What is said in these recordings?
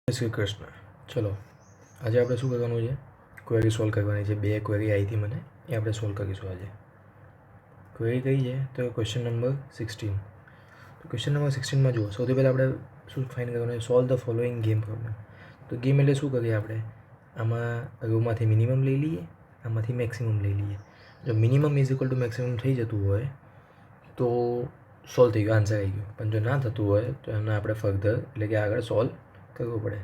જય શ્રી કૃષ્ણ. ચલો આજે આપણે શું કરવાનું છે? ક્વેરી સોલ્વ કરવાની છે. બે ક્વેરી આવી હતી મને, એ આપણે સોલ્વ કરીશું આજે. ક્વેરી કઈ છે તો ક્વેશ્ચન નંબર 16. તો ક્વેશ્ચન નંબર 16માં જુઓ, સૌથી પહેલાં આપણે શું ફાઇન્ડ કરવાનું છે? Solve the following game problem. તો ગેમ એટલે શું કરીએ આપણે? આમાં રોમાંથી મિનિમમ લઈ લઈએ, આમાંથી મેક્સિમમ લઈ લઈએ. જો minimum is equal to maximum થઈ જતું હોય તો સોલ્વ થઈ ગયો, આન્સર આવી ગયો. પણ જો ના થતું હોય તો એમને આપણે ફર્ધર એટલે કે આગળ સોલ્વ કરવું પડે.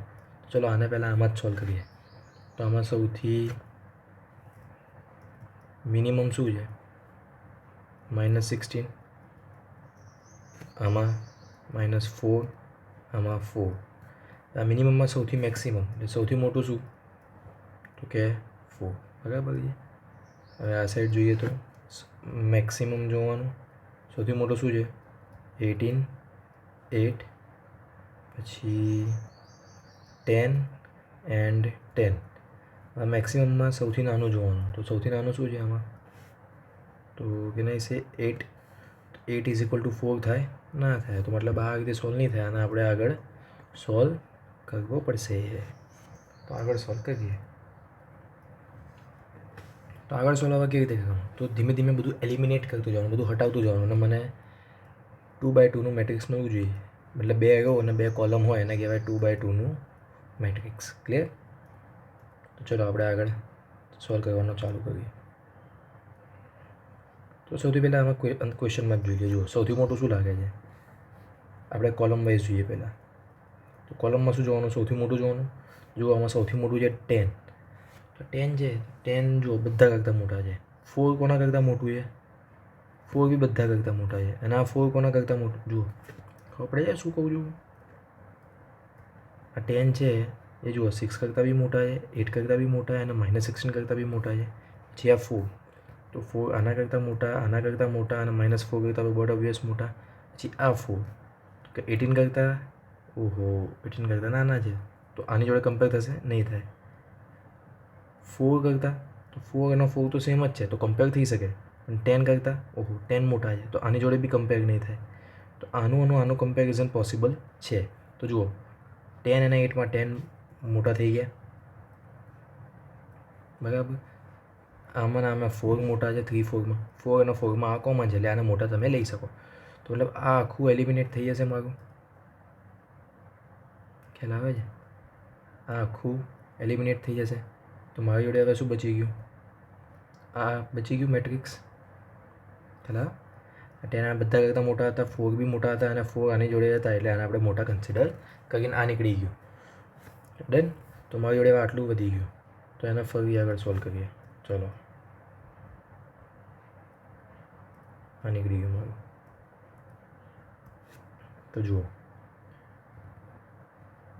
ચલો આને પહેલાં આમાં જ સોલ્વ કરીએ. તો આમાં સૌથી મિનિમમ શું છે? -16. આમાં -4, આમાં 4. આ મિનિમમમાં સૌથી મેક્સિમમ એટલે સૌથી મોટું શું? તો કે 4. બરાબર છે. હવે આ સાઈડ જોઈએ તો મેક્સિમમ જોવાનું. સૌથી મોટું શું છે? 18, 8, પછી 10 એન્ડ 10. આ મેક્સિમમમાં સૌથી નાનું જોવાનું. તો સૌથી નાનું શું છે આમાં? તો કે નહીં છે 8. 8 ઇઝ ઇક્વલ ટુ 4 થાય? ના થાય. તો મતલબ આ રીતે સોલ્વ નહીં થાય, અને આપણે આગળ સોલ્વ કરવો પડશે. તો આગળ સોલ્વ કરીએ. તો આગળ સોલ્વ હવે કેવી રીતે કરવાનું? તો ધીમે ધીમે બધું એલિમિનેટ કરતું જવાનું, બધું હટાવતું જવાનું. અને મને 2x2નું મેટ્રિક્સ મળવું જોઈએ. મતલબ 2 રો અને 2 કોલમ હોય એને કહેવાય 2x2નું મેટ્રિક્સ. ક્લિયર? તો ચલો આપણે આગળ સોલ્વ કરવાનું ચાલુ કરીએ. તો સૌથી પહેલાં આમાં ક્વેશ્ચનમાં જ જોઈએ. જુઓ સૌથી મોટું શું લાગે છે? આપણે કોલમ વાઇઝ જોઈએ પહેલાં. તો કોલમમાં શું જોવાનું? સૌથી મોટું જોવાનું. જુઓ આમાં સૌથી મોટું છે 10. તો 10 છે, 10 જુઓ બધા કરતાં મોટા છે. 4 કોના કરતાં મોટું છે? 4 બી બધા કરતાં મોટા છે. અને આ 4 કોના કરતાં મોટું? જુઓ ખબર પડે છે શું કહું છું? આ 10 છે એ જુઓ 6 કરતાં બી મોટા છે, 8 કરતાં બી મોટા છે, અને -16 કરતાં બી મોટા છે. પછી આ 4, તો 4 આના કરતાં મોટા, આના કરતાં મોટા, અને -4 કરતાં બહુ ઓબ્વિયસ મોટા. પછી આ 4 કે 18 કરતાં, ઓહો 18 કરતાં નાના છે. તો આની જોડે કમ્પેર થશે? નહીં થાય. 4 કરતાં, તો 4 અને 4 તો સેમ જ છે, તો કમ્પેર થઈ શકે. પણ 10 કરતાં, ઓહો 10 મોટા છે, તો આની જોડે બી કમ્પેર નહીં થાય. તો આનું કમ્પેરિઝન પોસિબલ છે. તો જુઓ 10 અને 8માં 10 મોટા થઈ ગયા, બરાબર. આમાં 4 મોટા છે, 3, 4માં 4 અને 4માં આ કોમન છે, એટલે આને મોટા તમે લઈ શકો. તો મતલબ આ આખું એલિમિનેટ થઈ જશે મારું. ખ્યાલ આવે છે? આ આખું એલિમિનેટ થઈ જશે. તો મારી જોડે હવે શું બચી ગયું? આ બચી ગયું મેટ્રિક્સ. ખ્યાલ આવે? 10 આ બધા કરતાં મોટા હતા, 4 બી મોટા હતા, અને 4 આની જોડે હતા, એટલે આને આપણે મોટા કન્સિડર કરીને આ નીકળી ગયું. ડન. તો મારી જોડે આટલું વધી ગયું. તો એને ફરી આગળ સોલ્વ કરીએ. ચલો આ નીકળી ગયું મારું. તો જુઓ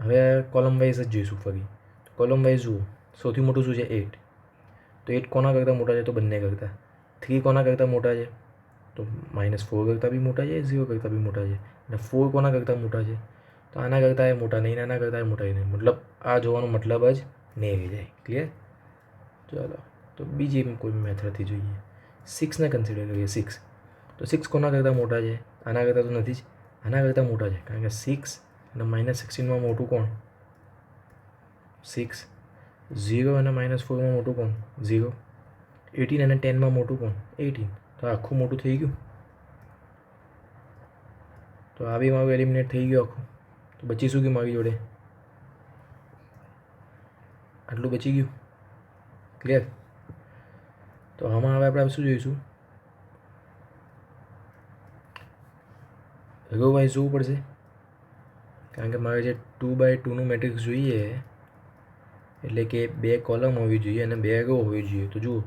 હવે કોલમ વાઇઝ જ જોઈશું ફરી. કોલમ વાઇઝ જુઓ સૌથી મોટું શું છે? 8. તો 8 કોના કરતાં મોટા છે? તો બંને કરતાં. 3 કોના કરતાં મોટા છે? તો -4 કરતાં બી મોટા છે, 0 કરતાં બી મોટા છે. અને 4 કોના કરતાં મોટા છે? તો આના કરતાં એ મોટા નહીં, આના કરતાં એ મોટા નહીં. મતલબ આ જોવાનો મતલબ જ નહીં રહી જાય. ક્લિયર? ચાલો તો બીજી કોઈ મેથડથી જોઈએ. 6ને કન્સિડર કરીએ. 6, તો 6 કોના કરતાં મોટા છે? આના કરતાં તો નથી જ, આના કરતાં મોટા છે. કારણ કે 6 અને -16માં મોટું કોણ? 6. 0 અને -4માં મોટું કોણ? 0. 18 અને 10માં મોટું કોણ? 18. તો આખું મોટું થઈ ગયું. તો આ બી મારું એલિમિનેટ થઈ ગયું આખું. તો બચી શું ગયું મારી જોડે? આટલું બચી ગયું. ક્લિયર? તો આમાં હવે આપણે શું જોઈશું? રો વાઇઝ જોવું પડશે. કારણ કે મારે જે 2x2નું મેટ્રિક્સ જોઈએ, એટલે કે 2 કોલમ હોવી જોઈએ અને 2 રો હોવી જોઈએ. તો જુઓ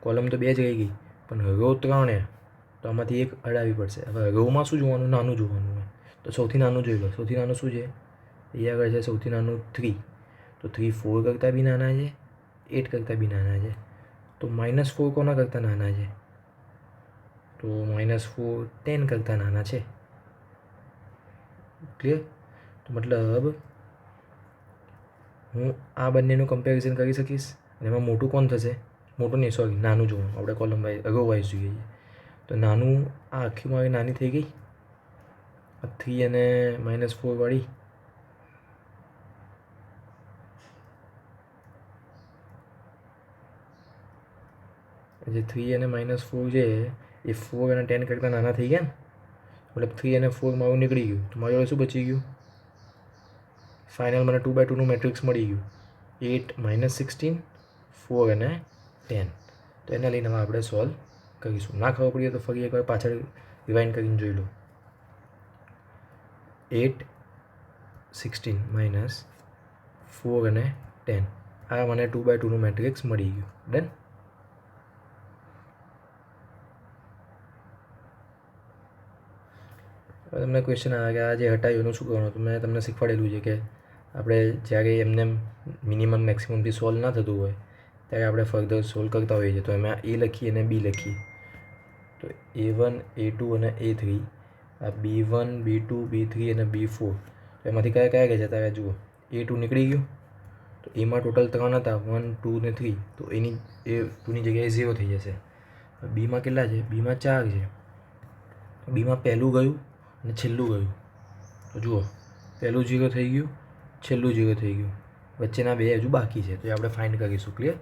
કોલમ તો 2 જ રહી ગઈ, પણ રો 3 તો આમાંથી એક અડાવવી પડશે. હવે રોમાં શું જોવાનું? નાનું જોવાનું હોય. તો સૌથી નાનું જોઈ લો. સૌથી નાનું શું છે? એ આગળ છે સૌથી નાનું 3. તો 3 4 કરતાં બી નાના છે, 8 કરતાં બી નાના છે. તો -4 કોના કરતાં નાના છે? તો -4 10 કરતાં નાના છે. ક્લિયર? તો મતલબ હું આ બંનેનું કમ્પેરિઝન કરી શકીશ, અને એમાં મોટું કોણ થશે? મોટું નહીં, સોરી, નાનું જોવાનું. આપણે કોલમ વાઇઝ રો વાઇઝ જોઈએ. તો નાનું આ આખી મારી નાની થઈ ગઈ. આ 3 અને -4 વાળી જે 3 અને -4 છે એ 4 અને 10 કરતાં નાના થઈ ગયા ને, મતલબ 3 અને 4 મારું નીકળી ગયું, તો મારી જોડે શું બચી ગયું? ફાઇનલ મને 2x2નું મેટ્રિક્સ મળી ગયું, 8 - 16 4 અને 10. તો એને લઈને હવે આપણે સોલ્વ કરીશું. ના ખબર પડીએ તો ફરી એકવાર પાછળ રિવાઇન્ડ કરીને જોઈ લો. 8 16 - 4 અને 10, આ મને 2x2નું મેટ્રિક્સ મળી ગયું. ડન. તમને ક્વેશ્ચન આવે કે આ જે હટાવ્યું એનું શું કરવાનું? તો મેં તમને શીખવાડેલું છે કે આપણે જ્યારે એમને મિનિમમ મેક્સિમમથી સોલ્વ ના થતું હોય ત્યારે આપણે ફર્ધર સોલ્વ કરતા હોઈએ છીએ. તો એમાં એ લખીએ અને બી લખીએ. તો A1 A2 અને A3, આ B1 B2 B3 અને B4, એમાંથી કયા કયા ગયા છે તારે જુઓ. A2 નીકળી ગયું, તો એમાં ટોટલ 3 હતા, 1 2 ને 3, તો એની એ 2ની જગ્યાએ 0 થઈ જશે. બીમાં કેટલા છે? બીમાં 4 છે. બીમાં પહેલું ગયું અને છેલ્લું ગયું. તો જુઓ, પહેલું 0 થઈ ગયું, છેલ્લું 0 થઈ ગયું, વચ્ચેના 2 હજુ બાકી છે. તો એ આપણે ફાઇન્ડ કરીશું. ક્લિયર?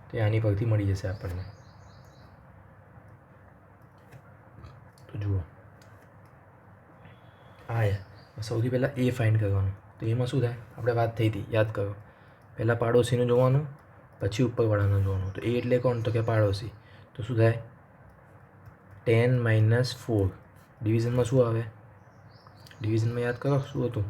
તો આની પરથી મળી જશે આપણને. તો જુઓ, સૌથી પહેલાં એ ફાઇન્ડ કરવાનું. તો એમાં શું થાય? આપણે વાત થઈ હતી, યાદ કરો. પહેલાં પાડોશીનું જોવાનું, પછી ઉપરવાળાનું જોવાનું. તો એ એટલે કોણ? તો કે પાડોશી. તો શું થાય? 10 - 4. ડિવિઝનમાં શું આવે? ડિવિઝનમાં યાદ કરો શું હતું?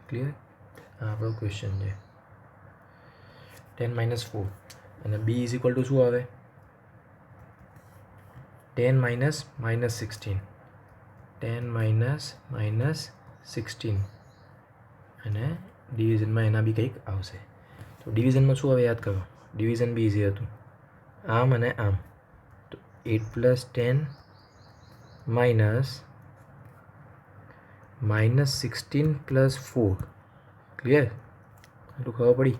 ક્લિયર? હા, આપણો ક્વેશ્ચન છે 10 - 4. અને B = શું આવે? 10 - -16. 10 - -16. અને ડિવિઝનમાં એના બી કંઈક આવશે. તો ડિવિઝનમાં શું આવે યાદ કરો. ડિવિઝન બી ઇઝી હતું, આમ અને આમ. તો 8 + 10 - -16 + 4. ક્લિયર? એટલું ખબર પડી?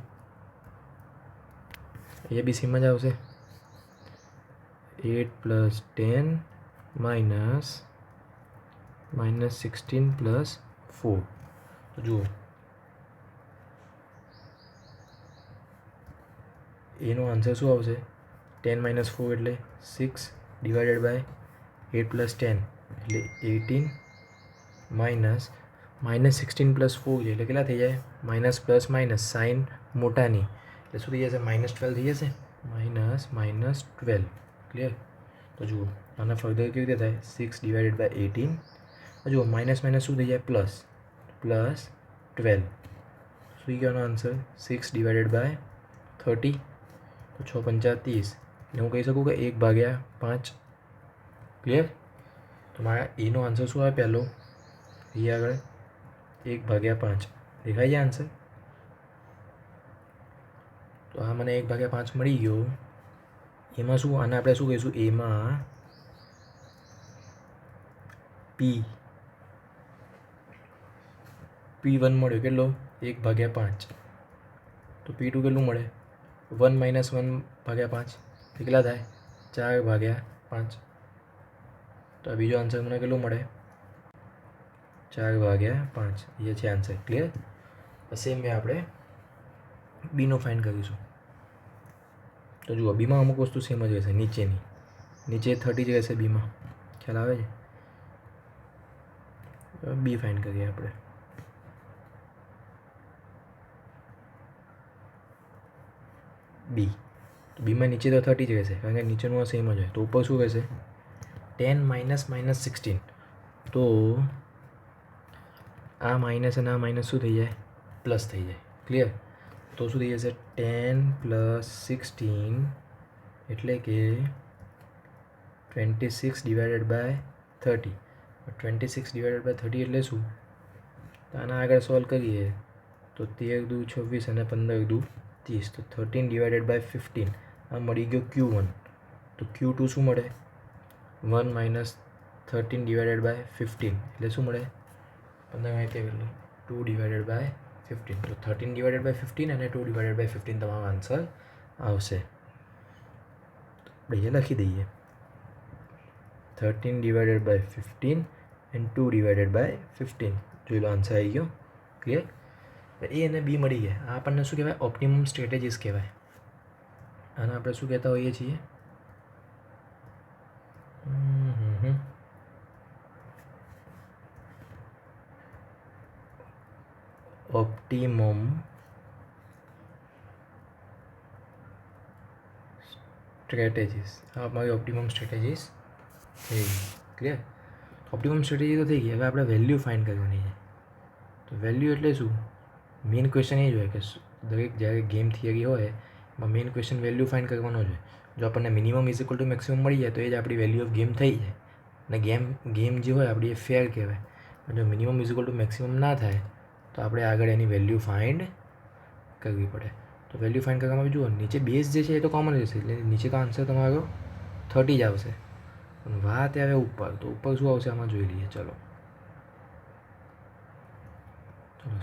એ બી સીમાં જ આવશે. 8 + 10 - -16 + 4. તો જુઓ, એનો આન્સર શું આવશે? 10 - 4 એટલે 6 / 8 + 10 એટલે 18 -16 + 4 છે એટલે કેટલા થઈ જાય? માઇનસ પ્લસ માઇનસ, સાઇન મોટાની એટલે શું થઈ જશે? -12 થઈ જશે. -12. ક્લિયર? તો જુઓ, આના ફર્ધર કેવી રીતે થાય? 6 / 18. જુઓ, માઇનસ માઇનસ શું થઈ જાય? પ્લસ. +12. શું થઈ ગયો આન્સર? 6 / 30. તો 6 × 5 = 30. એટલે હું કહી શકું કે 1/5. ક્લિયર? તો મારા એનો આન્સર શું આવે? પહેલો એ આગળ 1/5 દેખાય છે આન્સર. તો આ મને 1/5 મળી ગયો. એમાં શું, આને આપણે શું કહીશું? એમાં P1 મળ્યો કેટલો? 1/5. તો P2 કેટલું મળે? 1 - 1/5 કેટલા થાય? 4/5. તો આ બીજો આન્સર મને કેટલો મળે? 4/5. એ છે આન્સર. ક્લિયર? સેમ વે આપણે બીનો ફાઇન્ડ કરીશું. તો જુઓ, બીમાં અમુક વસ્તુ સેમ જ રહેશે. નીચે 30 જ રહેશે બીમાં. ખ્યાલ આવે છે? બી ફાઇન્ડ કરીએ આપણે. બી. તો બીમાં નીચે તો 30 જ રહેશે, કારણ કે નીચેનું આ સેમ જ હોય. તો ઉપર શું રહેશે? 10 - -16. તો આ માઇનસ અને આ માઇનસ શું થઈ જાય? પ્લસ થઈ જાય. ક્લિયર? તો શું થઈ જશે? 10 + 16 એટલે કે 26 / 30. 26 / 30 એટલે શું? તો આના આગળ સોલ્વ કરીએ તો 13 × 2 = 26 અને 15 × 2 = 30. તો 13 / 15. આ મળી ગયો Q1. તો Q2 શું મળે? 1 - 13 / 15 એટલે શું મળે? 2 / 15. તો 13 / 15 અને 2 / 15 તમારો આન્સર આવશે. આપણે લખી દઈએ. 13 divided by 15 and 2 divided by 15. જોઈ લો આન્સર આવી ગયો. ક્લિયર? એ અને બી મળી ગયા. આ આપણને શું કહેવાય? ઓપ્ટિમમ સ્ટ્રેટેજીસ કહેવાય. આને આપણે શું કહેતા હોઈએ છીએ? Optimum strategies. આ અમારી ઓપ્ટિમમ સ્ટ્રેટેજીસ થઈ ગઈ. ક્લિયર? ઓપ્ટિમમ સ્ટ્રેટેજી તો થઈ ગઈ. હવે આપણે વેલ્યુ ફાઇન્ડ કરવાની છે. તો વેલ્યુ એટલે શું? મેઇન ક્વેશ્ચન એ જ હોય કે દરેક જ્યારે ગેમ થિયરી હોય એમાં મેઇન ક્વેશ્ચન વેલ્યુ ફાઇન્ડ કરવાનો જ હોય. જો આપણને minimum is equal to maximum મળી જાય તો એ જ આપણી વેલ્યુ ઓફ ગેમ થઈ જાય. અને ગેમ જે હોય આપણી એ ફેર કહેવાય. અને જો minimum is equal to maximum ના થાય તો આપણે આગળ એની વેલ્યુ ફાઇન્ડ કરવી પડે. તો વેલ્યુ ફાઇન્ડ કરવામાં જુઓ નીચે બેઝ જે છે એ તો કોમન રહેશે, એટલે નીચે તો આન્સર તમારો 30 જ આવશે. પણ વાત આવે ઉપર, તો ઉપર શું આવશે આમાં જોઈ લઈએ. ચલો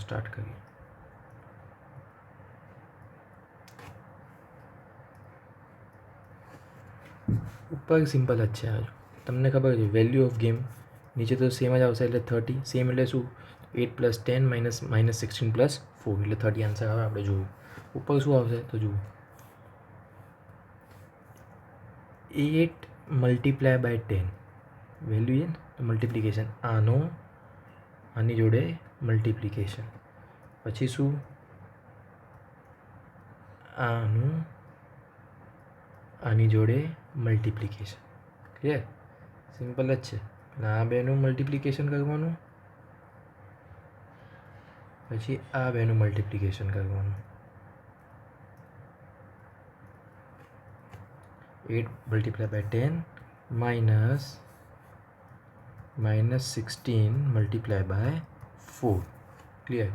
સ્ટાર્ટ કરીએ. ઉપર સિમ્પલ જ છે. આ તમને ખબર છે વેલ્યુ ઓફ ગેમ નીચે તો સેમ જ આવશે, એટલે 30. સેમ એટલે શું? 8 + 10 - 16 + 4 એટલે 30 આન્સર આવે. આપણે જોયું ઉપર શું આવશે તો જુઓ 8 × 10 વેલ્યુ છે ને તો મલ્ટિપ્લિકેશન આની જોડે મલ્ટિપ્લિકેશન, પછી શું આની જોડે મલ્ટિપ્લિકેશન. ક્લિયર? સિમ્પલ જ છે. આ બેનું મલ્ટિપ્લિકેશન કરવાનું, પછી આ બેનું મલ્ટિપ્લિકેશન કરવાનું. 8 × 10 - 16 × 4. ક્લિયર?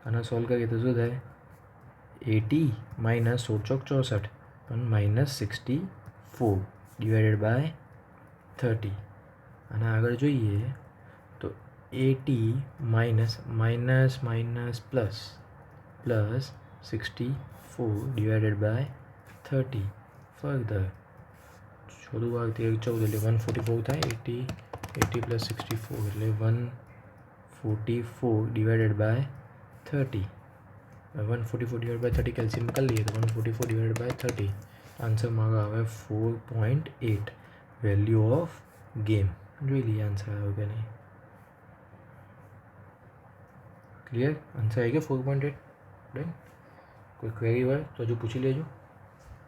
આને સોલ્વ કરીએ તો શું થાય? 80 - 16 × 64 પણ -64 ડિવાઇડેડ બાય 30. અને આગળ જોઈએ તો 80 પ્લસ 64 ડિવાઇડેડ બાય 30. ફર્ધર 14 × 13 = 14 એટલે 144 થાય. 80 + 64 એટલે 144 ડિવાઇડેડ બાય 30. 144 ડિવાઇડ બાય 30 કેલ્સિયમ કરી લઈએ તો 144 ડિવાઇડ બાય 30 આન્સર મારો આવે 4.8 વેલ્યુ ઓફ ગેમ. જોઈ લઈએ આન્સર આવ્યો કે નહીં. ક્લિયર? આન્સર આવી ગયો 4.8. ડન. કોઈ ક્વેરી હોય તો હજુ પૂછી લેજો.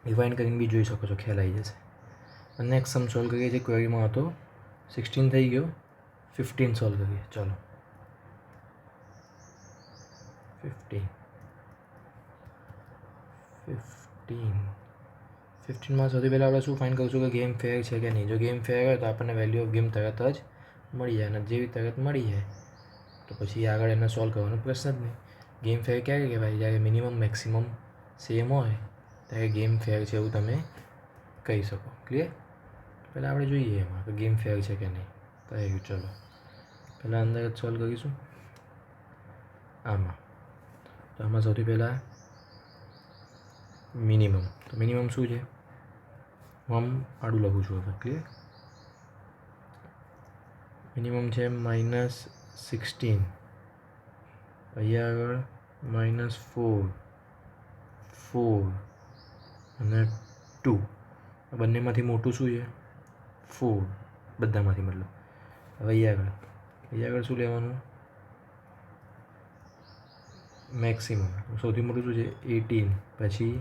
રિવાઇન્ડ કરીને બી જોઈ શકો છો, ખ્યાલ આવી જશે. અને નેક્સ્ટ સમ સોલ્વ કરીએ છીએ. ક્વેરીમાં હતો 16 થઈ ગયો, 15 સોલ્વ કરીએ. ચલો 15માં સૌથી પહેલાં આપણે શું ફાઇન્ડ કરીશું કે ગેમ ફેર છે કે નહીં. જો ગેમ ફેર હોય તો આપણને વેલ્યુ ઓફ ગેમ તરત જ મળી જાય, અને જેવી તરત મળી જાય તો પછી આગળ એને સોલ્વ કરવાનો પ્રશ્ન જ નહીં. ગેમ ફેર ક્યારે કહેવાય? જ્યારે મિનિમમ મેક્સિમમ સેમ હોય ત્યારે ગેમ ફેર છે એવું તમે કહી શકો. ક્લિયર? પહેલાં આપણે જોઈએ એમાં કે ગેમ ફેર છે કે નહીં. કહ્યું. ચલો પહેલાં અંદર જ સોલ્વ કરીશું. આમાં તો આમાં સૌથી પહેલાં મિનિમમ. તો મિનિમમ શું છે? હું આમ આડું લખું છું હવે. ક્લિયર? મિનિમમ છે -16, અહીંયા આગળ -4 અને 2. આ બંનેમાંથી મોટું શું છે? 4. બધામાંથી મતલબ. હવે અહીંયા આગળ શું લેવાનું? મેક્સિમમ. સૌથી મોટું શું છે? 18, પછી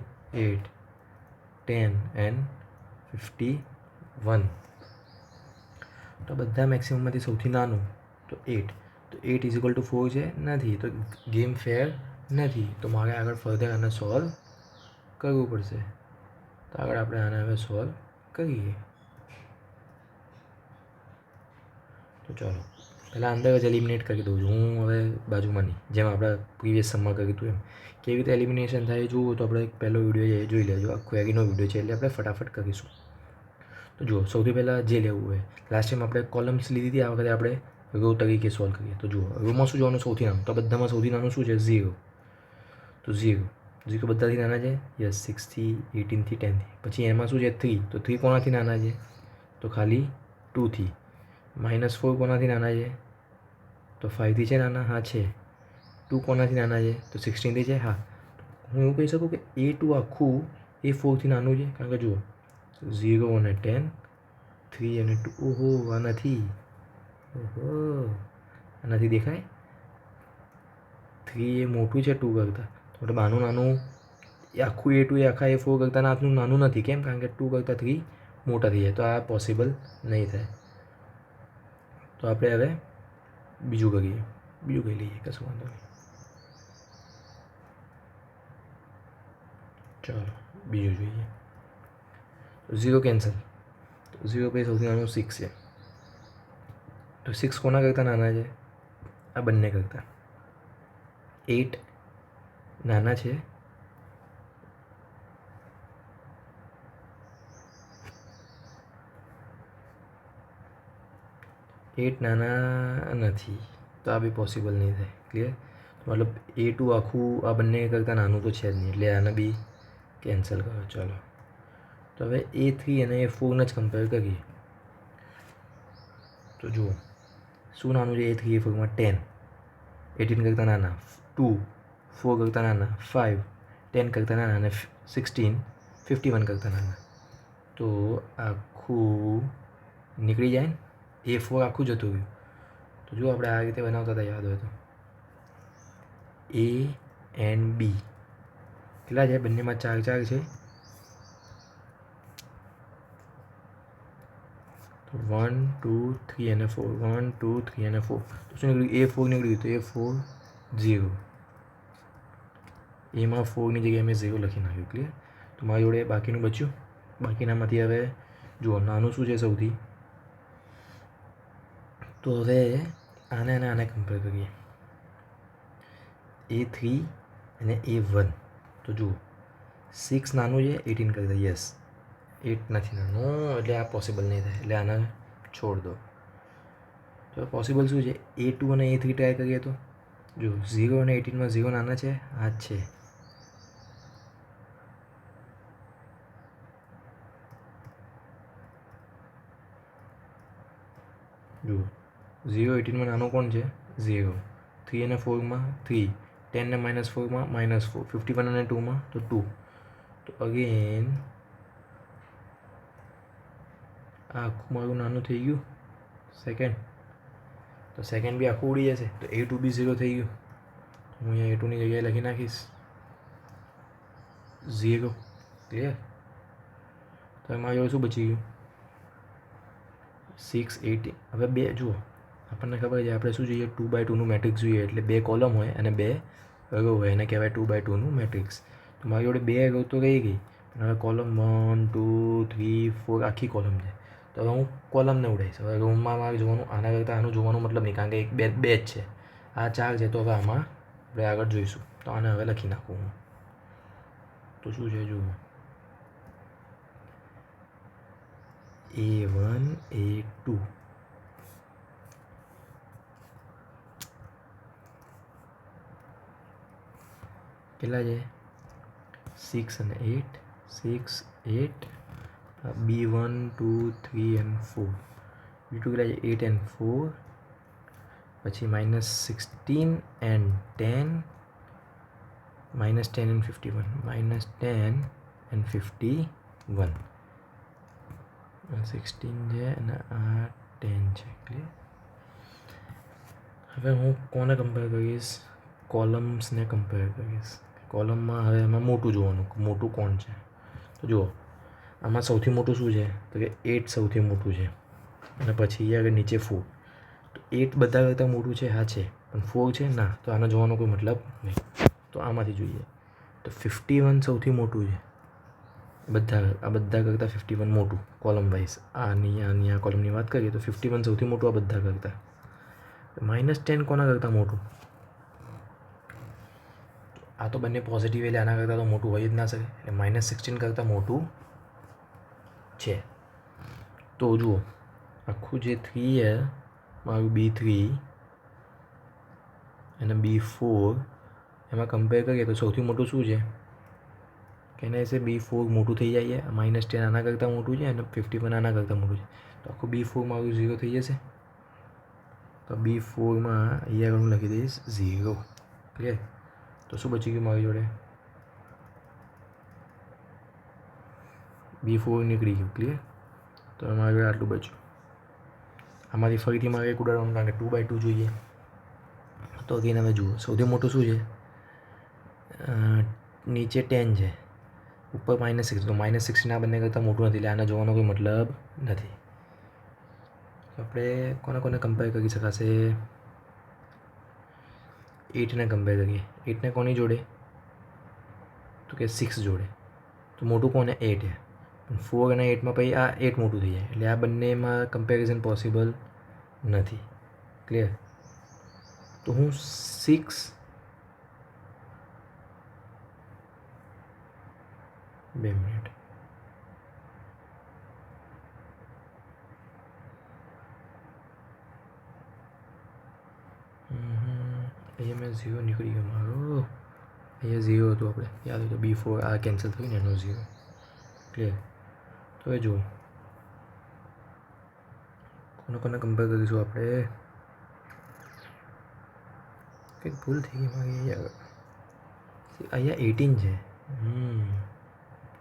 8, 10 and 51. તો બધા મેક્સિમમમાંથી સૌથી નાનું તો 8. તો 8 = 4 છે? નથી. તો ગેમ ફેર નથી. તો મારે આગળ ફર્ધર આને સોલ્વ કરવું પડશે. તો આગળ આપણે આને હવે સોલ્વ કરીએ. તો ચાલો પહેલાં અંદર જ એલિમિનેટ કરી દઉં છું હું. હવે બાજુમાં નહીં, જેમ આપણે પ્રીવિયસ સમમાં કર્યું હતું એમ. કેવી રીતે એલિમિનેશન થાય જુઓ તો આપણે પહેલો વિડીયો જોઈ લેજો. આ ક્વેરીનો વિડીયો છે એટલે આપણે ફટાફટ કરીશું. તો જુઓ સૌથી પહેલાં જે લેવું હોય, લાસ્ટ ટાઈમ આપણે કોલમ્સ લીધી હતી, આ વખતે આપણે રો તરીકે સોલ્વ કરીએ. તો જુઓ રોમાં શું જોવાનું? સૌથી નાનું. તો બધામાં સૌથી નાનું શું છે? 0. તો 0 બધાથી નાના છે? યસ. 6 થી 18 થી 10 થી. પછી એમાં શું છે? 3. તો 3 કોનાથી નાના છે? તો ખાલી 2થી. -4 કોનાથી નાના છે? તો 5થી છે નાના? હા છે. 2 કોનાથી નાના છે? તો 16થી છે. હા, હું એવું કહી શકું કે A2 આખું એ 4થી નાનું છે, કારણ કે જુઓ 0 અને 10, 3 અને 2. ઓહો, આ નથી. ઓહો, આ નથી દેખાય. 3 એ મોટું છે 2 કરતાં, તો મતલબ આનું નાનું એ આખું A2 એ આખા A4 કરતાં આટલું નાનું નથી. કેમ? કારણ કે 2 કરતાં 3 મોટા થઈ જાય, તો આ પોસિબલ નહીં થાય. તો આપણે હવે બીજું કરીએ, બીજું કહી લઈએ, કશું વાંધો નહીં. ચાલો બીજું જોઈએ. 0 કેન્સલ. તો 0 પછી સૌથી નાનું 6 છે. તો 6 કોના કરતાં નાના છે? આ બંને કરતાં. 8 નાના છે. નાના નથી, તો આ બી પોસિબલ નહીં થાય. ક્લિયર? મતલબ A2 આખું આ બંને કરતાં નાનું તો છે જ નહીં, એટલે આને બી કેન્સલ કરો. ચાલો, તો હવે A3 અને A4ને જ કમ્પેર કરીએ. તો જુઓ શું નાનું છે A3 A4માં? 10 18 કરતાં નાના, 2 4 કરતાં નાના, 5 10 કરતાં નાના, અને 16 51 કરતાં નાના. તો આખું નીકળી જાય ને, A4 આખું જતું રહ્યું. તો જો આપણે આ રીતે બનાવતા હતા, યાદ હોય તો. A એન્ડ B કેટલા છે? બંનેમાં 4 4 છે. તો 1 2 3 અને 4, 1 2 3 અને 4. તો શું નીકળ્યું? A4 નીકળ્યું. તો A4 0. એમાં 4ની જગ્યાએ મેં 0 લખી નાખ્યું. ક્લિયર? તો મારી જોડે બાકીનું બચ્યું. બાકીનામાંથી હવે જુઓ નાનું શું છે સૌથી? તો હવે આને અને આને કમ્પેર કરીએ. A3 અને A1. તો જુઓ 6 નાનું છે 18 કરતાં. યસ, 8 નથી નાનું, એટલે આ પોસિબલ નહીં થાય, એટલે આને છોડ દો. તો પોસિબલ શું છે? A2 અને A3 ટ્રાય કરીએ તો જો 0 અને 18માં 0 નાના છે. આ જ છે. જુઓ 0 18માં નાનું કોણ છે? 0. 3 અને 4માં 3, 10 ને -4માં -4, 51 અને 2માં તો 2. તો અગેન આ આખું મારું નાનું થઈ ગયું સેકન્ડ. તો સેકન્ડ બી આખું ઉડી જશે. તો A2 બી 0 થઈ ગયું. હું અહીંયા A2ની જગ્યાએ લખી નાખીશ 0. ક્લિયર? તો એમાં જોડે શું બચી ગયું? 6 18. હવે બે જુઓ, આપણને ખબર છે આપણે શું જોઈએ? 2x2નું મેટ્રિક્સ જોઈએ, એટલે 2 કોલમ હોય અને 2 રો હોય, એને કહેવાય 2x2નું મેટ્રિક્સ. તો મારી જોડે 2 રો તો રહી ગઈ, પણ હવે કોલમ 1 2 3 4 આખી કોલમ છે. તો હવે હું કોલમને ઉડાવીશ. હવે રૂમમાં મારે જોવાનું, આના કરતાં આનું જોવાનું મતલબ નહીં, કારણ કે એક બે જ છે. આ 4 છે, તો હવે આમાં આપણે આગળ જોઈશું. તો આને હવે લખી નાખું હું. તો શું છે જુઓ, A1 A2 કેટલા છે? 6 અને 8, 6 8. B1 2 3 and 4. B2 કેટલા છે? 8 and 4. પછી -16 and 10, -10 and 51, -10 and 51. 16 છે અને આ 10 છે. ક્લિયર? હવે હું કોને કમ્પેર કરીશ? કોલમ્સને કમ્પેર કરીશ. કોલમમાં હવે એમાં મોટું જોવાનું, મોટું કોણ છે? તો જુઓ આમાં સૌથી મોટું શું છે? તો કે 8 સૌથી મોટું છે, અને પછી આગળ નીચે 4. તો 8 બધા કરતાં મોટું છે. હા છે, પણ 4 છે ના, તો આને જોવાનો કોઈ મતલબ નહીં. તો આમાંથી જોઈએ તો 51 સૌથી મોટું છે. આ બધા કરતાં 51 મોટું કોલમ વાઇઝ. આની આ કોલમની વાત કરીએ તો 51 સૌથી મોટું આ બધા કરતાં. -10 કોના કરતાં મોટું? આ તો બંને પોઝિટિવ, એટલે આના કરતાં તો મોટું હોય જ ના શકે, એટલે -16 કરતાં મોટું છે. તો જુઓ આખું જે 3 છે મારું B3 અને B4, એમાં કમ્પેર કરીએ તો સૌથી મોટું શું છે? કે એના વિશે B4 મોટું થઈ જાય છે. -10 આના કરતાં મોટું છે અને 51 આના કરતાં મોટું છે. તો આખું B4 મારું 0 થઈ જશે. તો B4માં અહીંયા હું લખી દઈશ 0. ક્લિયર. તો શું બચી ગયું મારી જોડે? B4 નીકળી ગયું. ક્લિયર. તો મારી જોડે આટલું બચ્યું. આમાંથી ફરીથી મારે એક ઉડાડવાનું, કારણ કે 2/2 જોઈએ. તો અગેન હવે જુઓ, સૌથી મોટું શું છે? નીચે 10 છે, ઉપર -16. તો -16 આ બંને કરતાં મોટું નથી, એટલે આને જોવાનો કોઈ મતલબ નથી. આપણે કોને કોને કમ્પેર કરી શકાશે? 8ને કમ્પેર કરીએ. 8ને કોની જોડે? તો કે 6 જોડે. તો મોટું કોને? 8 છે. પણ 4 અને 8માં પછી આ 8 મોટું થઈ જાય, એટલે આ બંનેમાં કમ્પેરિઝન પોસિબલ નથી. ક્લિયર. તો હું 6 2 મિનિટ અહીંયા મેં 0 નીકળી ગયો મારો. અહીંયા 0 હતું, આપણે યાદ હોય તો B4 આ કેન્સલ થયું ને એનો 0. ક્લિયર. તો એ જુઓ કોને કોને કમ્પેર કરીશું આપણે. કંઈક ભૂલ થઈ ગઈ મારી. અહીંયા 18 છે.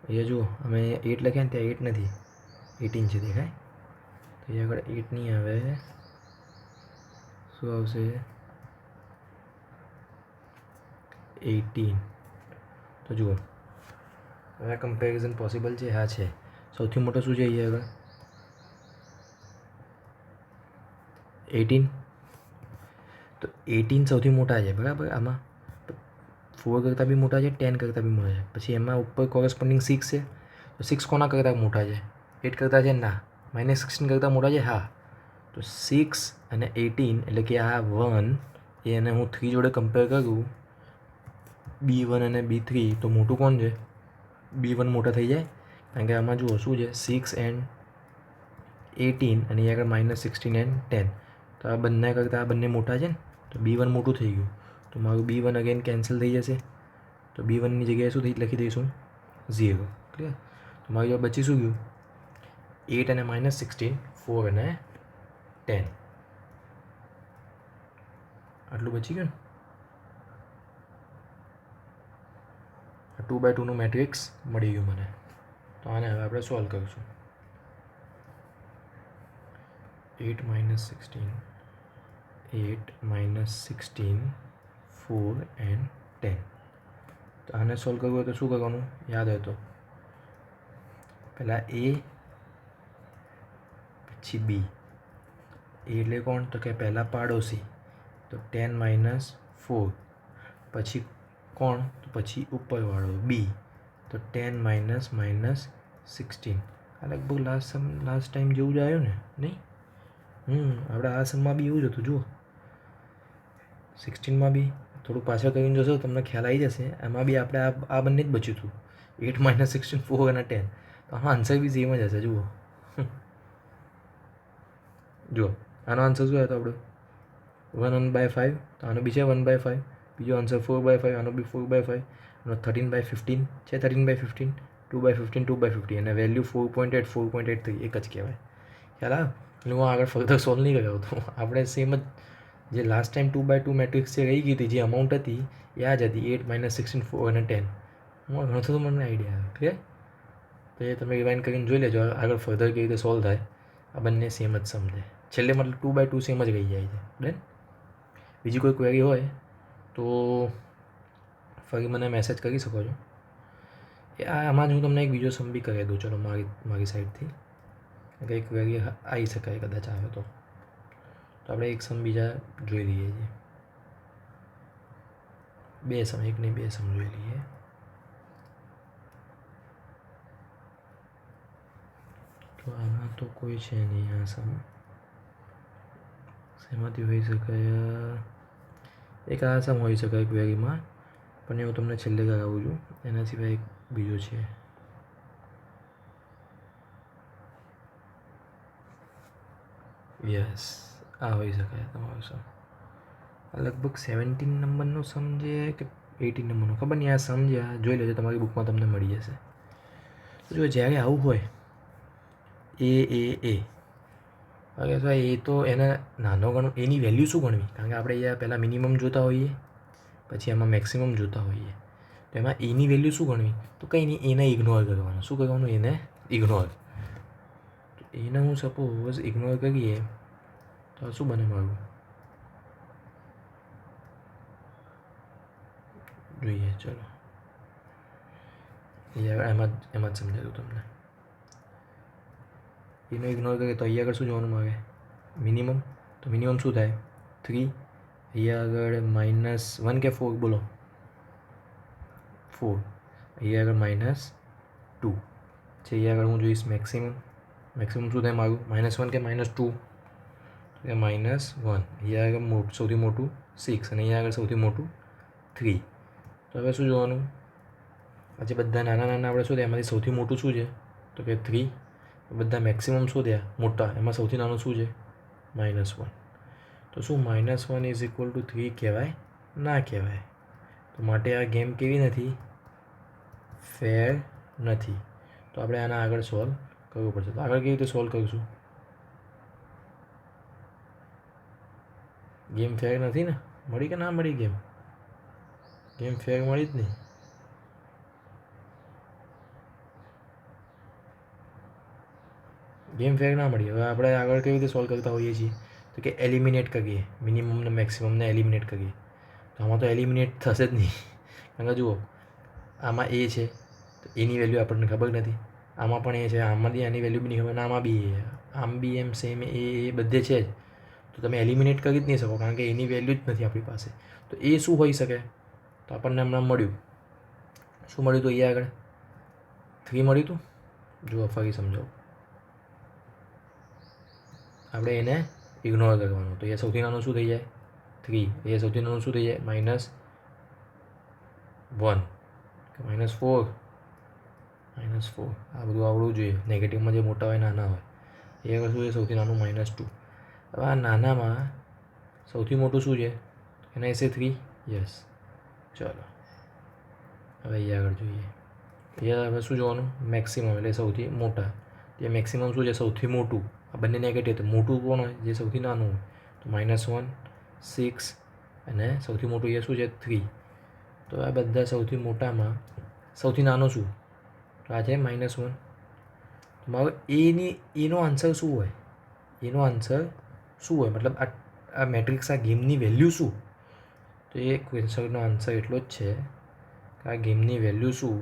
અહીંયા જુઓ, અમે 8 લખ્યા ને ત્યાં 8 નથી, 18 છે. દેખાય? તો અહીંયા આગળ 8 નહીં આવે. શું આવશે? 18. તો જુઓ હવે કમ્પેરિઝન પોસિબલ છે. હા છે. સૌથી મોટો શું છે અહીંયા આગળ? 18. તો 18 સૌથી મોટા છે, બરાબર. આમાં 4 કરતાં બી મોટા છે, 10 કરતાં બી મોટા છે. પછી એમાં ઉપર કોરસ્પોન્ડિંગ 6 છે. તો 6 કોના કરતાં મોટા છે? 8 કરતાં છે? ના. -16 કરતાં મોટા છે? હા. તો 6 અને 18 એટલે કે આ 1 એને હું 3 જોડે કમ્પેર કરું, B1 અને B3, તો મોટું કોણ છે? B1 મોટા થઈ જાય, કારણ કે આમાં જુઓ શું છે? 6 and 18 અને અહીંયા આગળ -16 and 10. તો આ બંને કરતાં આ બંને મોટા છે ને, તો B1 મોટું થઈ ગયું. તો મારું B1 અગેન કેન્સલ થઈ જશે. તો B1ની જગ્યાએ શું લખી દઈશું? 0. ક્લિયર. તો મારી જોડે બચી શું ગયું? 8 અને -16, 4 અને 10. આટલું બચી ગયું ને. 2/2નું મેટ્રિક્સ મળી ગયું મને. તો આને હવે આપણે સોલ્વ કરીશું. 8 -16, 4 and 10. તો આને સોલ્વ કરવું હોય તો શું કરવાનું? યાદ હોય તો પહેલાં A પછી B. A એટલે કોણ? તો કે પહેલાં પાડોશી, તો 10 - 4. પછી કોણ? તો પછી ઉપરવાળો B, તો 10 - -16. આ લગભગ લાસ્ટ ટાઈમ જેવું જ આવ્યું ને, નહીં? આપણે આ સમમાં બી એવું જ હતું. જુઓ 16માં બી થોડુંક પાછળ કરીને જોશો તમને ખ્યાલ આવી જશે. એમાં બી આપણે આ બંને જ બચ્યું હતું, 8 - 16, 4 અને 10. તો આનો આન્સર બી સેમ જ હશે. જુઓ જુઓ આનો આન્સર શું હતો આપણો? 1/5. તો આનો બી છે 1/5. બીજો આન્સર 4/5. આનો બી 4/5. આનો 13/15 છે. 13/15, 2/15, 2/15 અને વેલ્યુ 4.8, 4.83 એક જ કહેવાય. ખ્યાલ આવે? એટલે હું આગળ ફર્ધર સોલ્વ નહીં કર્યો હતો. આપણે સેમ જ જે લાસ્ટ ટાઈમ 2/2 મેટ્રિક્સ જે રહી ગઈ હતી, જે અમાઉન્ટ હતી એ આ જ હતી, 8 - 16, 4 અને 10. હું ઘણો તો મને આઈડિયા આવે. ક્લિયર. તો એ તમે રિવાઇન્ડ કરીને જોઈ લેજો આગળ ફર્ધર કેવી રીતે સોલ્વ થાય. આ બંને સેમ જ સમજે છેલ્લે, મતલબ 2/2 સેમ જ રહી જાય છે. ડન. બીજી કોઈ ક્વેરી હોય તો ફરી મને મેસેજ કરી શકો છો. આમાં જ હું તમને એક બીજો સમ બી કરી દઉં. ચલો મારી સાઈડથી કંઈક ક્વેરી આવી શકાય કદાચ આવે તો આપણે એક સમ બીજા જોઈ લઈએ છીએ. 2 સમ, એક નહીં 2 સમ જોઈ લઈએ. તો આમાં તો કોઈ છે નહીં. આ સમ શેમાંથી હોઈ શકાય? એક આ સમ હોઈ શકાય ક્વેરીમાં, પણ હું તમને છેલ્લે કરાવું છું. એના સિવાય એક બીજો છે. યસ, આ હોઈ શકાય તમારો સમ. આ લગભગ 17 નંબરનો સમ છે કે 18 નંબરનો, ખબર નહીં. આ સમ છે, જોઈ લેજો તમારી બુકમાં તમને મળી જશે. જો જ્યારે આવું હોય A હવે તો એ તો એને નાનો ગણો એની વેલ્યુ શું ગણવી, કારણ કે આપણે અહીંયા પહેલાં મિનિમમ જોતા હોઈએ પછી એમાં મેક્સિમમ જોતા હોઈએ, તો એમાં એની વેલ્યુ શું ગણવી, તો કંઈ નહીં એને ઇગ્નોર કરવાનું. શું કરવાનું, એને ઇગ્નોર. તો એને હું સપોઝ ઇગ્નોર કરીએ તો શું બને મારું, જોઈએ ચલો એમાં જ સમજાયું તમને. એનો ઇગ્નોર કરીએ તો અહીંયા આગળ શું જોવાનું મારે, મિનિમમ. તો મિનિમમ શું થાય 3, અહીંયા આગળ -1 કે 4 બોલો, 4, અહીંયા આગળ -2 છે. અહીંયા આગળ હું જોઈશ મેક્સિમમ. મેક્સિમમ શું થાય મારું, -1 કે -2, કે -1. અહીંયા આગળ સૌથી મોટું 6 અને અહીંયા આગળ સૌથી મોટું 3. તો હવે શું જોવાનું, આજે બધા નાના નાના આપણે શોધ્યા એમાંથી સૌથી મોટું શું છે, તો કે 3. બધા મેક્સિમમ શોધ્યા મોટા, એમાં સૌથી નાનું શું છે, -1. તો શું -1 = 3 કહેવાય, ના કહેવાય. તો માટે આ ગેમ કેવી નથી, ફેર નથી. તો આપણે આના આગળ સોલ્વ કરવું પડશે. તો આગળ કેવી રીતે સોલ્વ કરીશું, ગેમ ફેર નથી ને, મળી કે ના મળી, ગેમ ફેર મળી જ નહીં. ગેમ ફેર ના મળી. હવે આપણે આગળ કેવી રીતે સોલ્વ કરતા હોઈએ છીએ, તો કે એલિમિનેટ કરીએ, મિનિમમ ને મેક્સિમમને એલિમિનેટ કરીએ. તો આમાં તો એલિમિનેટ થશે જ નહીં, કારણ કે જુઓ આમાં એ છે તો એની વેલ્યુ આપણને ખબર નથી, આમાં પણ એ છે, આમાંથી આની વેલ્યુ બી નહીં ખબર, આમાં બી એ, આમ બી એમ સેમ એ બધે છે જ. તો તમે એલિમિનેટ કરી જ નહીં શકો, કારણ કે એની વેલ્યુ જ નથી આપણી પાસે. તો એ શું હોઈ શકે, તો આપણને હમણાં મળ્યું, શું મળ્યું હતું અહીંયા આગળ 3 મળ્યું હતું. જુઓ ફરી સમજાવું, આપણે એને ઇગ્નોર કરવાનું. તો એ સૌથી નાનું શું થઈ જાય 3, એ સૌથી નાનું શું થઈ જાય -1, -4, -4. આ બધું આવડવું જોઈએ. નેગેટિવમાં જે મોટા હોય નાના હોય એ આગળ શું છે, સૌથી નાનું -2. હવે આ નાનામાં સૌથી મોટું શું છે, એના એસે 3, યસ. ચલો હવે અહીંયા આગળ જોઈએ, અહીંયા હવે શું જોવાનું, મેક્સિમમ એટલે સૌથી મોટા. તે મેક્સિમમ શું છે, સૌથી મોટું. આ બંને નેગેટિવ, તો મોટું કોણ હોય, જે સૌથી નાનું હોય. તો -1, 6 અને સૌથી મોટું એ શું છે 3. તો આ બધા સૌથી મોટામાં સૌથી નાનો શું, તો આ છે -1. તો મારો એનો આન્સર શું હોય, એનો આન્સર શું હોય, મતલબ આ મેટ્રિક્સ આ ગેમની વેલ્યુ શું. તો એ ક્વેશ્ચનનો આન્સર એટલો જ છે કે આ ગેમની વેલ્યુ શું,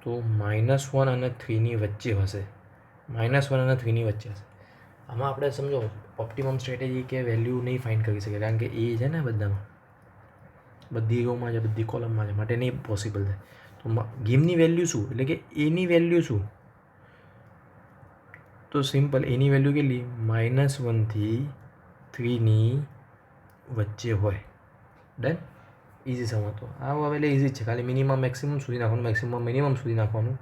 તો -1 અને 3ની વચ્ચે હશે. -1 અને 3ની વચ્ચે હશે. આમાં આપણે સમજો ઓપ્ટિમમ સ્ટ્રેટેજી કે વેલ્યુ નહીં ફાઇન્ડ કરી શકીએ, કારણ કે એ છે ને બધામાં, બધી રોમાં છે, બધી કોલમમાં છે, માટે નહીં પોસિબલ થાય. તો ગેમની વેલ્યુ શું, એટલે કે એની વેલ્યુ શું, તો સિમ્પલ એની વેલ્યુ કેટલી, -1 થી 3ની વચ્ચે હોય. ડન, ઇઝી સમજતો. આવું હવે એટલે ઇઝી જ છે, ખાલી મિનિમમ મેક્સિમમ સુધી નાખવાનું, મેક્સિમમ મિનિમમ સુધી નાખવાનું.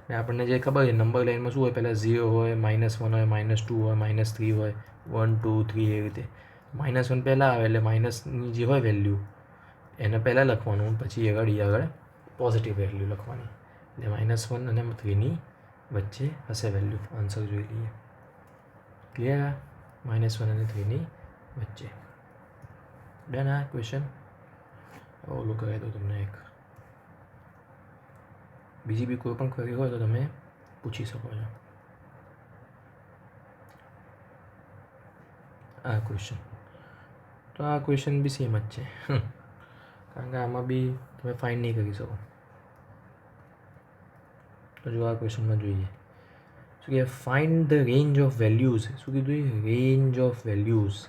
ને આપણને જે ખબર છે નંબર લાઇનમાં શું હોય, પહેલાં 0 હોય, -1 હોય, -2 હોય, -3 હોય, 1 2 3 એવી રીતે. -1 પહેલાં આવે એટલે માઇનસની જે હોય વેલ્યુ એને પહેલાં લખવાનું, પછી આગળ પોઝિટિવ વેલ્યુ લખવાની. એટલે -1 અને 3ની વચ્ચે હશે વેલ્યુ. આન્સર જોઈ લઈએ. ક્લિયર, -1 અને 3ની વચ્ચે. ડન આ ક્વેશ્ચન. ઓલું કરાવી દઉં તમને એક, બીજી બી કોઈ પણ ક્વેરી હોય તો તમે પૂછી શકો છો. આ ક્વેશ્ચન, તો આ ક્વેશ્ચન બી સેમ જ છે, કારણ કે આમાં બી તમે ફાઇન્ડ નહીં કરી શકો. તો જો આ ક્વેશ્ચનમાં જોઈએ શું કે, find the range of values. શું કીધું, રેન્જ ઓફ વેલ્યુઝ.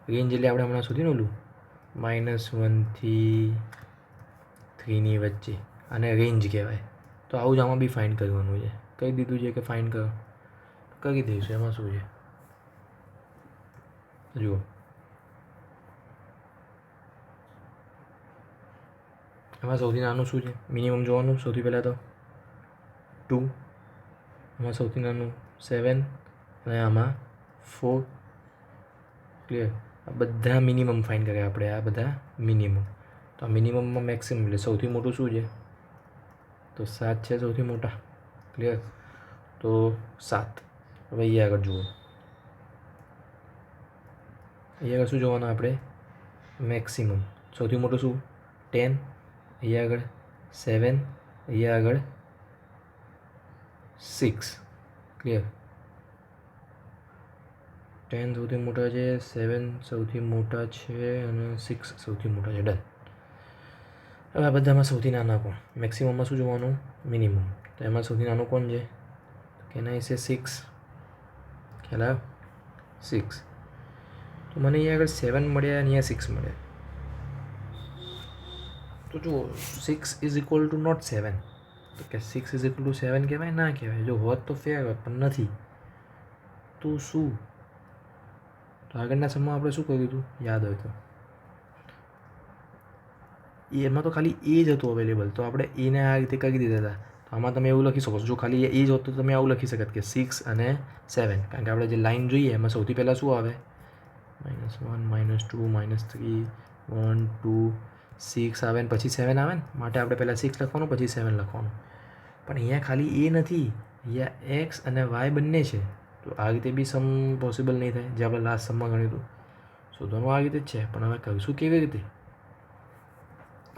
રેન્જ એટલે આપણે હમણાં સુધી ઓલું -1 થી 3ની વચ્ચે, આને રેન્જ કહેવાય. તો આવું જ આમાં બી ફાઇન્ડ કરવાનું છે. કહી દીધું છે કે ફાઇન્ડ કરો, કરી દઈશું, એમાં શું છે. જુઓ એમાં સૌથી નાનું શું છે, મિનિમમ જોવાનું. સૌથી પહેલાં તો 2, આમાં સૌથી નાનું 7 અને આમાં 4. ક્લિયર, આ બધા મિનિમમ ફાઇન્ડ કર્યા આપણે, આ બધા મિનિમમ. તો આ મિનિમમમાં મેક્સિમમ એટલે સૌથી મોટું શું છે, તો 7 છે સૌથી મોટા. ક્લિયર, તો 7. હવે અહીંયા આગળ જુઓ, અહીંયા આગળ શું જોવાનું આપણે? મેક્સિમમ. સૌથી મોટું શું? 10. અહીંયા આગળ 7. અહીંયા આગળ 6. ક્લિયર? 10 સૌથી મોટા છે, 7 સૌથી મોટા છે અને 6 સૌથી મોટા છે. ડન. હવે આ બધામાં સૌથી નાના કોણ? મેક્સિમમમાં શું જોવાનું? મિનિમમ. તો એમાં સૌથી નાનું કોણ છે? કેન આઈ સે 6? ખ્યાલ આવ્યો? 6. તો મને અહીંયા આગળ 7 મળ્યા અને અહીંયા 6 મળ્યા. તો જુઓ 6 ઇઝ ઇક્વલ ટુ નોટ 7. તો કે 6 ઇઝ ઇક્વલ ટુ 7 કહેવાય? ના કહેવાય. જો હોત તો ફેર હોત, પણ નથી. તો શું? તો આગળના સમમાં આપણે શું કર્યું હતું? યાદ હોય તો એમાં તો ખાલી એ જ હતું અવેલેબલ, તો આપણે એને આ રીતે કરી દીધા હતા. તો આમાં તમે એવું લખી શકો છો. જો ખાલી એ જ હોત તો તમે આવું લખી શકત કે 6 અને 7, કારણ કે આપણે જે લાઈન જોઈએ એમાં સૌથી પહેલાં શું આવે? -1 -2 -3 1 2 6 આવે ને પછી 7 આવે ને, માટે આપણે પહેલાં 6 લખવાનું પછી 7 લખવાનું. પણ અહીંયા ખાલી એ નથી, અહીંયા એક્સ અને વાય બંને છે. તો આ રીતે બી સમ પોસિબલ નહીં થાય, જે આપણે લાસ્ટ સમમાં ગણ્યું હતું. શોધવાનું આ રીતે જ છે, પણ હવે કરીશું કેવી રીતે?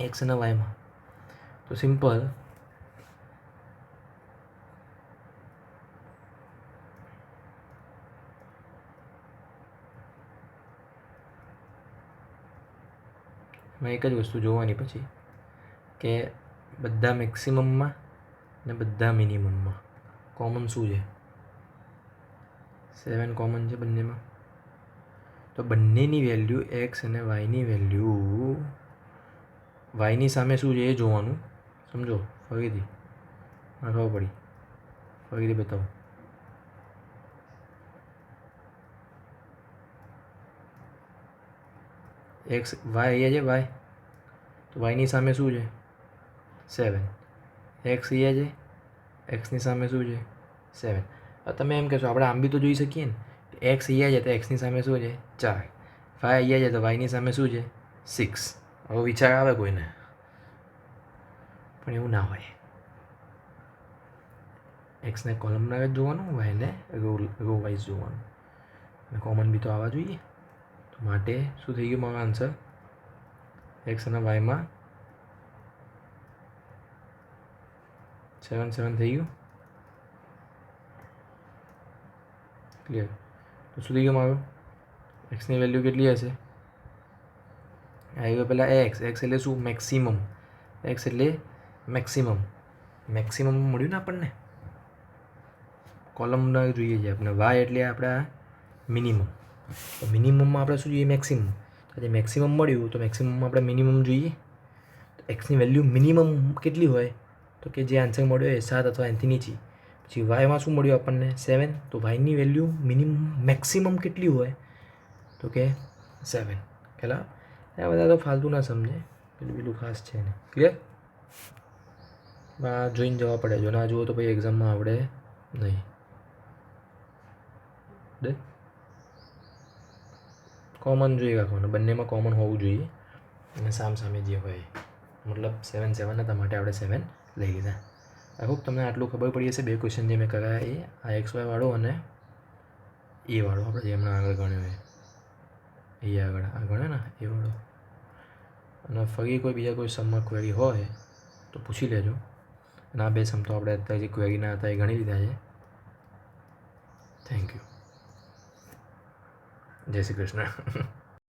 એક્સ અને વાયમાં તો સિમ્પલ. એમાં એક જ વસ્તુ જોવાની પછી કે બધા મેક્સિમમમાં ને બધા મિનિમમમાં કોમન શું છે? 7 કોમન છે બંનેમાં. તો બંનેની વેલ્યુ એક્સ અને વાયની વેલ્યુ, વાયની સામે શું છે એ જોવાનું. સમજો? ફરીથી આ ખબર પડી? ફરીથી બતાવો. એક્સ વાય અહીંયા છે, વાય. તો વાયની સામે શું છે? 7. એક્સ અહીંયા છે, એક્સની સામે શું છે? 7. હવે તમે એમ કહેશો આપણે આમ બી તો જોઈ શકીએ ને. એક્સ અહીંયા છે તો એક્સની સામે શું છે? 4. વાય અહીંયા છે તો વાયની સામે શું છે? 6. હવે વિચાર આવે કોઈને? પણ એવું ના હોય. એક્સને કોલમના જ જોવાનું, વાયને રો વાઇઝ જોવાનું. અને કોમન બી તો આવવા જોઈએ. તો માટે શું થઈ ગયું મારો આન્સર? એક્સ અને વાયમાં 7 7 થઈ ગયું. ક્લિયર? તો શું થઈ ગયું મારું? એક્સની વેલ્યુ કેટલી હશે? આવી ગયો પહેલાં એક્સ. એક્સ એટલે શું? મેક્સિમમ. એક્સ એટલે મેક્સિમમ. મેક્સિમમ મળ્યું ને આપણને? કોલમના જોઈએ છે આપણે. વાય એટલે આપણા મિનિમમ. તો મિનિમમમાં આપણે શું જોઈએ? મેક્સિમમ. તો જે મેક્સિમમ મળ્યું તો મેક્સિમમમાં આપણે મિનિમમ જોઈએ. તો એક્સની વેલ્યુ મિનિમમ કેટલી હોય? તો કે જે આન્સર મળ્યો એ 7 અથવા એનાથી નીચી. પછી વાયમાં શું મળ્યું આપણને? 7. તો વાયની વેલ્યુ મિનિમમ મેક્સિમમ કેટલી હોય? તો કે 7. પહેલાં આ બધા તો ફાલતુ ના સમજે, પેલું ખાસ છે ને. ક્લિયર? આ જોઈને જવા પડે. જો ના જુઓ તો પછી એક્ઝામમાં આવડે નહીં. ડન? કોમન જોઈએ રાખવાનું, બંનેમાં કોમન હોવું જોઈએ. અને સામે જે હોય મતલબ 7 7 હતા માટે આપણે 7 લઈ લીધા. આઈ હોપ તમને આટલું ખબર પડી હશે. 2 ક્વેશ્ચન જે મેં કરાયા એ આ એક્સ વાય વાળો અને એ વાળો આપણે જે હમણાં આગળ ગણ્યો એ આગળ આ ગણ્યો ને એ વાળો. અને ફરી કોઈ બીજા કોઈ સમમાં ક્વેરી હોય તો પૂછી લેજો. અને આ 2 સમ તો આપણે અત્યારે જે ક્વેરીના હતા એ ગણી લીધા છે. Thank you. જય શ્રી કૃષ્ણ.